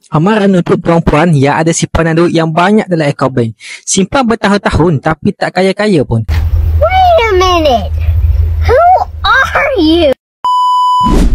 Amaran untuk perempuan yang ada simpanan duit yang banyak dalam akaun bank. Simpan bertahun-tahun tapi tak kaya-kaya pun. Wait a minute. Who are you?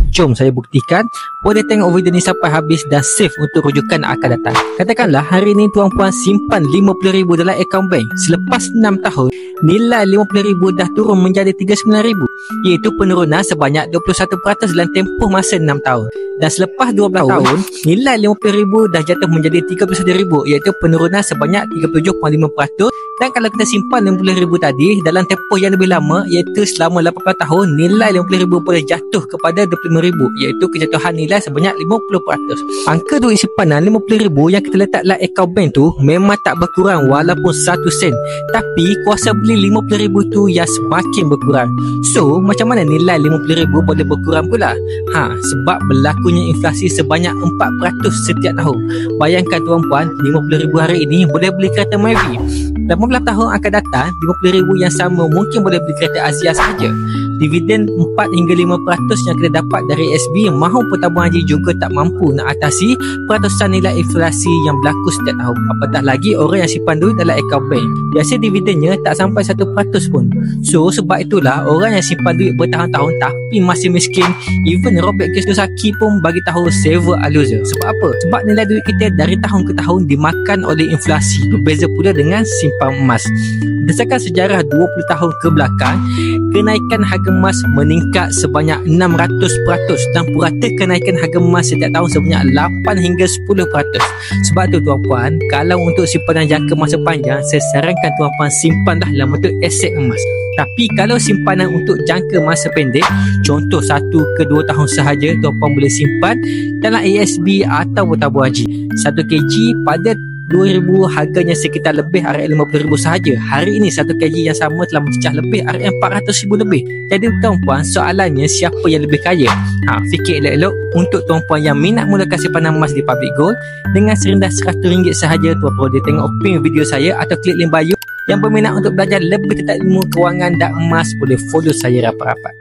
Jom saya buktikan. Boleh tengok video ni sampai habis dan save untuk rujukan akan datang. Katakanlah hari ni tuan-puan simpan RM50,000 dalam akaun bank. Selepas 6 tahun, nilai RM50,000 dah turun menjadi RM39,000, iaitu penurunan sebanyak 21% dalam tempoh masa 6 tahun. Dan selepas 12 tahun, nilai RM50,000 dah jatuh menjadi RM31,000, iaitu penurunan sebanyak 37.5%. Dan kalau kita simpan RM50,000 tadi dalam tempoh yang lebih lama, iaitu selama 18 tahun, nilai RM50,000 boleh jatuh kepada RM25,000, iaitu kejatuhan nilai sebanyak 50%. Angka duit simpanan RM50,000 yang kita letak dalam akaun bank tu memang tak berkurang walaupun 1 sen. Tapi kuasa beli RM50,000 tu yang semakin berkurang. So, macam mana nilai RM50,000 boleh berkurang pula? Sebab berlakunya inflasi sebanyak 4% setiap tahun. Bayangkan tuan-puan, RM50,000 hari ini boleh beli kereta Myvi. 18 tahun akan datang, RM50,000 yang sama mungkin boleh beli kereta Asia sahaja. Dividen 4 hingga 5% yang kita dapat dari SB maupun tabung haji juga tak mampu nak atasi peratusan nilai inflasi yang berlaku setiap tahun. Apatah lagi orang yang simpan duit dalam akaun bank. Biasa dividennya tak sampai 1% pun. So sebab itulah orang yang simpan duit bertahun-tahun tapi masih miskin, even Robert Kiyosaki pun bagi tahu saver a loser. Sebab apa? Sebab nilai duit kita dari tahun ke tahun dimakan oleh inflasi. Berbeza pula dengan simpan emas. Berdasarkan sejarah 20 tahun ke belakang, kenaikan harga emas meningkat sebanyak 600% dan purata kenaikan harga emas setiap tahun sebanyak 8 hingga 10%. Sebab tu tuan-puan, kalau untuk simpanan jangka masa panjang, saya sarankan tuan-puan simpanlah dalam bentuk aset emas. Tapi kalau simpanan untuk jangka masa pendek, contoh 1 ke 2 tahun sahaja, tuan-puan boleh simpan dalam ASB atau tabung haji. 1 kg pada 2000 harganya sekitar lebih RM50,000 sahaja. Hari ini 1 kg yang sama telah mencecah lebih RM400,000 lebih. Jadi tuan-puan, soalannya siapa yang lebih kaya? Fikir elok-elok. Untuk tuan-puan yang minat mulakan simpanan emas di Public Gold dengan serendah RM100 sahaja, tuan-puan boleh tengok pin video saya atau klik link bio. Yang berminat untuk belajar lebih tentang ilmu kewangan dan emas boleh follow saya rapat-rapat.